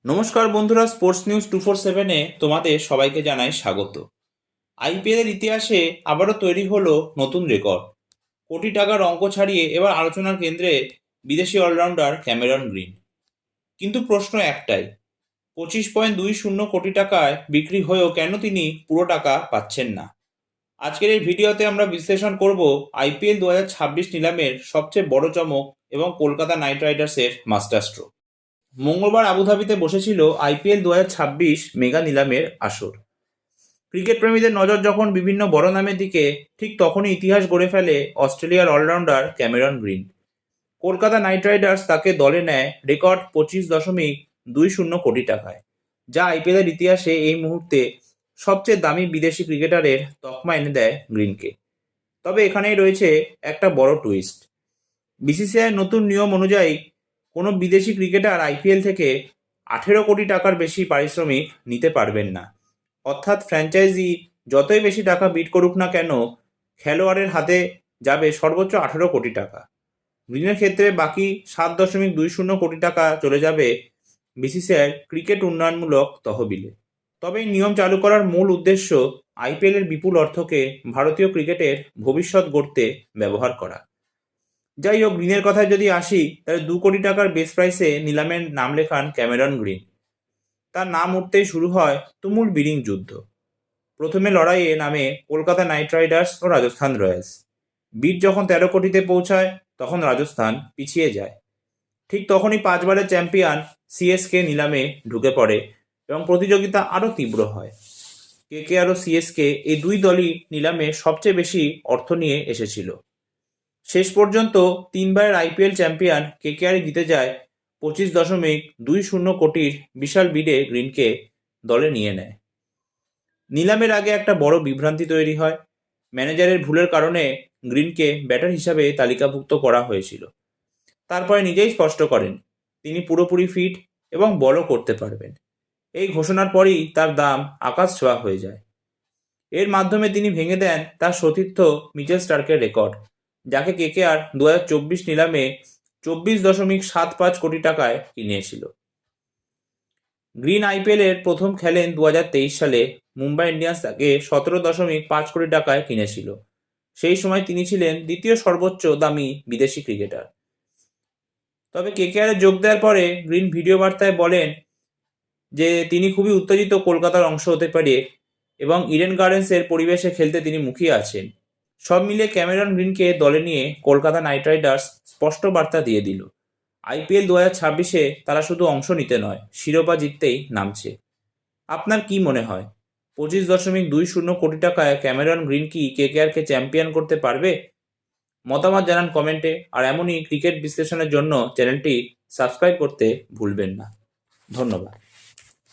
নমস্কার বন্ধুরা, sports news 247-এ তোমাদের সবাইকে জানাই স্বাগত। আইপিএলের ইতিহাসে আবারও তৈরি হলো নতুন রেকর্ড। কোটি টাকার অঙ্ক ছাড়িয়ে এবার আলোচনার কেন্দ্রে বিদেশি অলরাউন্ডার ক্যামেরন গ্রিন। কিন্তু প্রশ্ন একটাই, 25.20 কোটি টাকায় বিক্রি হয়েও কেন তিনি পুরো টাকা পাচ্ছেন না? আজকের এই ভিডিওতে আমরা বিশ্লেষণ করব আইপিএল 2026 নিলামের সবচেয়ে বড় চমক এবং কলকাতা নাইট রাইডার্সের মাস্টার স্ট্রোক। মঙ্গলবার আবুধাবিতে বসেছিল আইপিএল 2026 মেগা নিলামের আসর। ক্রিকেট প্রেমীদের নজর যখন বিভিন্ন বড় নামের দিকে, ঠিক তখনই ইতিহাস গড়ে ফেলে অস্ট্রেলিয়ার allrounder Cameron Green. Kolkata Knight Riders তাকে দলে নেয় রেকর্ড 25.20 কোটি টাকায়, যা আইপিএলের ইতিহাসে এই মুহূর্তে সবচেয়ে দামি বিদেশি ক্রিকেটারের তকমা এনে দেয় গ্রিনকে। তবে এখানেই রয়েছে একটা বড় টুইস্ট। বিসিসিআই নতুন নিয়ম অনুযায়ী কোনো বিদেশি ক্রিকেটার আইপিএল থেকে 18 কোটি টাকার বেশি পারিশ্রমিক নিতে পারবেন না। অর্থাৎ ফ্র্যাঞ্চাইজি যতই বেশি টাকা বিড করুক না কেন, খেলোয়াড়ের হাতে যাবে সর্বোচ্চ 18 কোটি টাকা। গ্রিনের ক্ষেত্রে বাকি 7.20 কোটি টাকা চলে যাবে বিসিসিআই ক্রিকেট উন্নয়নমূলক তহবিলে। তবে এই নিয়ম চালু করার মূল উদ্দেশ্য আইপিএলের বিপুল অর্থকে ভারতীয় ক্রিকেটের ভবিষ্যৎ গড়তে ব্যবহার করা। যাই হোক, গ্রিনের কথায় যদি আসি, তাহলে 2 কোটি টাকার বেস প্রাইসে নিলামের নাম লেখান ক্যামেরন গ্রিন। তার নাম উঠতেই শুরু হয় তুমুল বিডিং যুদ্ধ। প্রথমে লড়াইয়ে নামে কলকাতা নাইট রাইডার্স ও রাজস্থান রয়্যালস। বিড যখন 13 কোটিতে পৌঁছায়, তখন রাজস্থান পিছিয়ে যায়। ঠিক তখনই 5বারের চ্যাম্পিয়ন সিএসকে নিলামে ঢুকে পড়ে এবং প্রতিযোগিতা আরও তীব্র হয়। কেকেআর ও সিএসকে এই দুই দলই নিলামে সবচেয়ে বেশি অর্থ নিয়ে এসেছিল। শেষ পর্যন্ত 3বারের আইপিএল চ্যাম্পিয়ন কেকেআরই জিতে যায় 25.20 কোটির বিশাল বিডে গ্রিনকে দলে নিয়ে নেয়। নিলামের আগে একটা বড় বিভ্রান্তি তৈরি হয়। ম্যানেজারের ভুলের কারণে গ্রিনকে ব্যাটার হিসাবে তালিকাভুক্ত করা হয়েছিল। তারপরে নিজেই স্পষ্ট করেন তিনি পুরোপুরি ফিট এবং বলও করতে পারবেন। এই ঘোষণার পরই তার দাম আকাশ ছোঁয়া হয়ে যায়। এর মাধ্যমে তিনি ভেঙে দেন তার সতীর্থ মিচেল স্টার্কের রেকর্ড, যাকে কেকেআর 2024 নিলামে 24.75 কোটি টাকায় কিনেছিল। গ্রিন আইপিএলের প্রথম খেলেন 2023 সালে। মুম্বাই ইন্ডিয়ান্স তাকে 17.5 কোটি টাকায় কিনেছিল। সেই সময় তিনি ছিলেন দ্বিতীয় সর্বোচ্চ দামি বিদেশি ক্রিকেটার। তবে কেকেআরে যোগ দেওয়ার পরে গ্রিন ভিডিও বার্তায় বলেন যে তিনি খুবই উত্তেজিত কলকাতার অংশ হতে পারে এবং ইডেন গার্ডেন্সের পরিবেশে খেলতে তিনি মুখিয়ে আছেন। সব মিলিয়ে ক্যামেরন গ্রিনকে দলে নিয়ে কলকাতা নাইট রাইডার্স স্পষ্ট বার্তা দিয়ে দিল, আইপিএল 2026-এ তারা শুধু অংশ নিতে নয়, শিরোপা জিততেই নামছে। আপনার কি মনে হয়, 25.20 কোটি টাকায় ক্যামেরন গ্রিন কি কেকেআরকে চ্যাম্পিয়ন করতে পারবে? মতামত জানান কমেন্টে। আর এমনই ক্রিকেট বিশ্লেষণের জন্য চ্যানেলটি সাবস্ক্রাইব করতে ভুলবেন না। ধন্যবাদ।